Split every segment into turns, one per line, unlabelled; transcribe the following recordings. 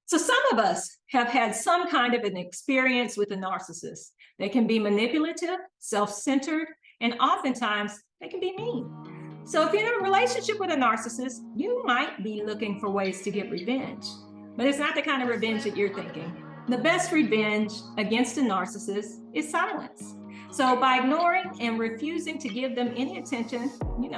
So some of us have had some kind of an experience with a narcissist. They can be manipulative, self-centered, and oftentimes they can be mean. So if you're in a relationship with a narcissist, you might be looking for ways to get revenge, but it's not the kind of revenge that you're thinking. The best revenge against a narcissist is silence. So by ignoring and refusing to give them any attention,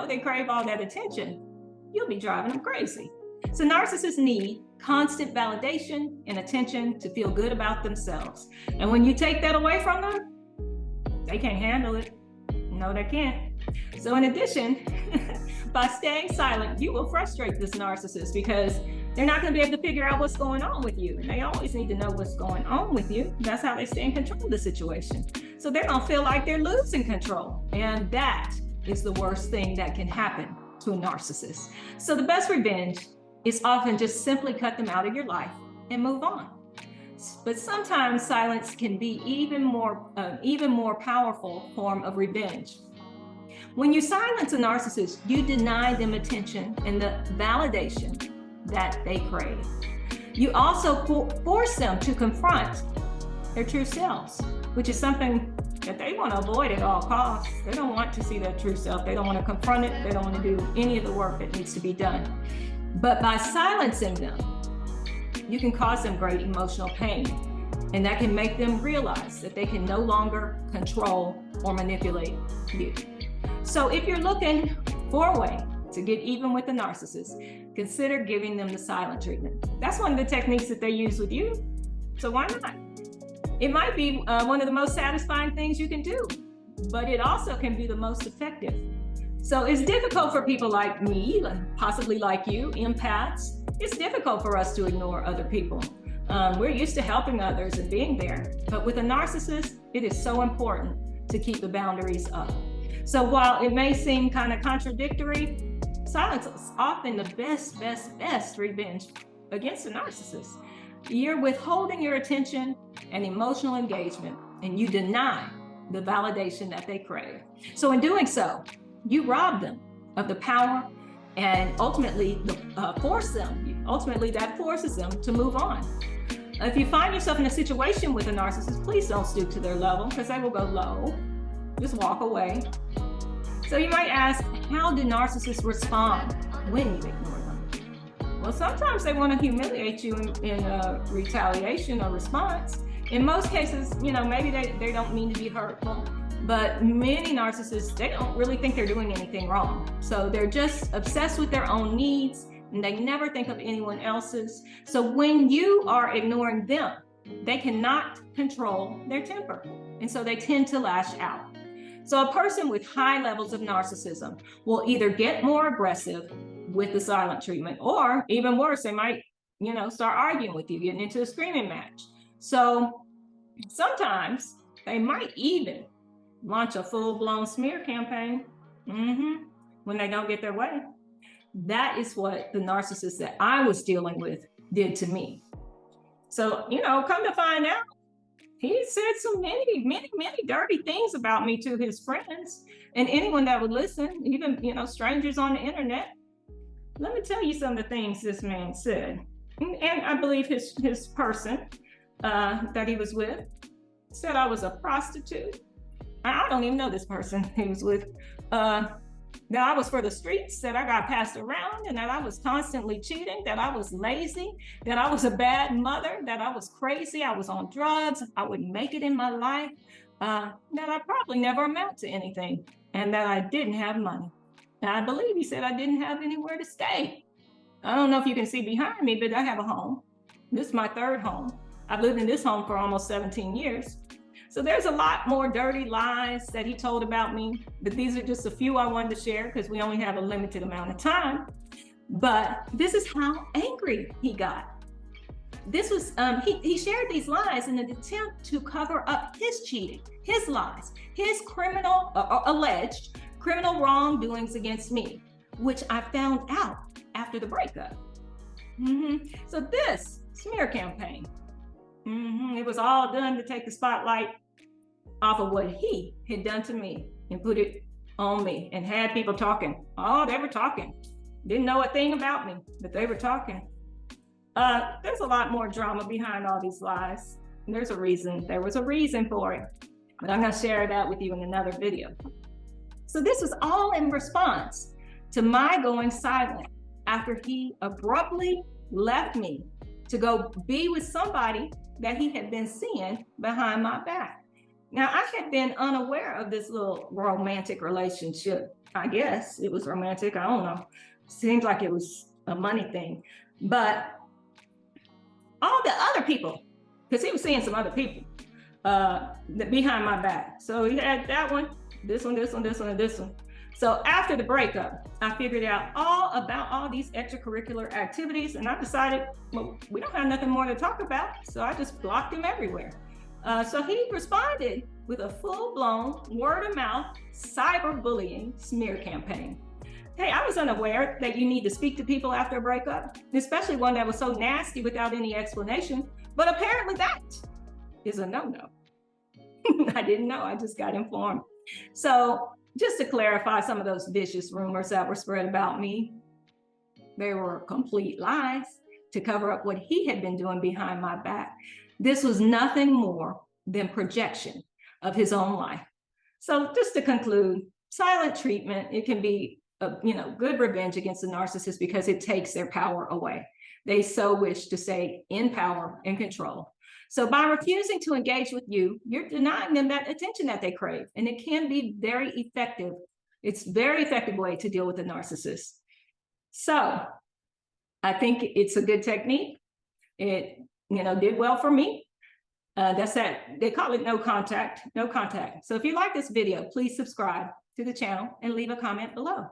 they crave all that attention, you'll be driving them crazy. So narcissists need constant validation and attention to feel good about themselves. And when you take that away from them, they can't handle it. No, they can't. So in addition, by staying silent, you will frustrate this narcissist because they're not going to be able to figure out what's going on with you. And they always need to know what's going on with you. That's how they stay in control of the situation. So they're going to feel like they're losing control. And that is the worst thing that can happen to a narcissist. So the best revenge is often just simply cut them out of your life and move on. But sometimes silence can be even more powerful form of revenge. When you silence a narcissist, you deny them attention and the validation that they crave. You also force them to confront their true selves, which is something that they want to avoid at all costs. They don't want to see their true self. They don't want to confront it. They don't want to do any of the work that needs to be done. But by silencing them, you can cause them great emotional pain, and that can make them realize that they can no longer control or manipulate you. So if you're looking for a way to get even with a narcissist, consider giving them the silent treatment. That's one of the techniques that they use with you, so why not? It might be one of the most satisfying things you can do, but it also can be the most effective. So it's difficult for people like me, possibly like you, empaths. It's difficult for us to ignore other people. We're used to helping others and being there. But with a narcissist, it is so important to keep the boundaries up. So while it may seem kind of contradictory, silence is often the best revenge against a narcissist. You're withholding your attention and emotional engagement, and you deny the validation that they crave. So in doing so, you rob them of the power and ultimately forces them to move on. If you find yourself in a situation with a narcissist, please don't stoop to their level because they will go low. Just walk away. So you might ask, how do narcissists respond when you ignore them? Well, sometimes they want to humiliate you in retaliation or response. In most cases, maybe they don't mean to be hurtful. But many narcissists, they don't really think they're doing anything wrong. So they're just obsessed with their own needs and they never think of anyone else's. So when you are ignoring them, they cannot control their temper. And so they tend to lash out. So a person with high levels of narcissism will either get more aggressive with the silent treatment, or even worse, they might, start arguing with you, getting into a screaming match. So sometimes they might even launch a full-blown smear campaign when they don't get their way. That is what the narcissist that I was dealing with did to me. So, come to find out, he said so many dirty things about me to his friends and anyone that would listen, even, strangers on the internet. Let me tell you some of the things this man said. And I believe his person that he was with said I was a prostitute. I don't even know this person he was with. That I was for the streets, that I got passed around, and that I was constantly cheating, that I was lazy, that I was a bad mother, that I was crazy, I was on drugs, I wouldn't make it in my life, that I probably never amount to anything, and that I didn't have money. And I believe he said I didn't have anywhere to stay. I don't know if you can see behind me, but I have a home. This is my third home. I've lived in this home for almost 17 years. So there's a lot more dirty lies that he told about me, but these are just a few I wanted to share because we only have a limited amount of time. But this is how angry he got. This was, he shared these lies in an attempt to cover up his cheating, his lies, his alleged criminal wrongdoings against me, which I found out after the breakup. So this smear campaign, it was all done to take the spotlight off of what he had done to me and put it on me and had people talking. Oh, they were talking. Didn't know a thing about me, but they were talking. There's a lot more drama behind all these lies. There's a reason. There was a reason for it, but I'm going to share that with you in another video. So this was all in response to my going silent after he abruptly left me to go be with somebody that he had been seeing behind my back. Now, I had been unaware of this little romantic relationship. I guess it was romantic. I don't know. Seems like it was a money thing. But all the other people, because he was seeing some other people behind my back. So he had that one, this one, this one, this one, and this one. So after the breakup, I figured out all about all these extracurricular activities, and I decided, well, we don't have nothing more to talk about, so I just blocked him everywhere. So he responded with a full-blown word-of-mouth cyberbullying smear campaign. Hey, I was unaware that you need to speak to people after a breakup, especially one that was so nasty without any explanation, but apparently that is a no-no. I didn't know, I just got informed. So just to clarify some of those vicious rumors that were spread about me, they were complete lies to cover up what he had been doing behind my back. This was nothing more than projection of his own life. So just to conclude, silent treatment, it can be good revenge against the narcissist because it takes their power away. They so wish to stay in power and control. So by refusing to engage with you, you're denying them that attention that they crave. And it can be very effective. It's a very effective way to deal with a narcissist. So I think it's a good technique. It did well for me. That's that. They call it no contact. So if you like this video, please subscribe to the channel and leave a comment below.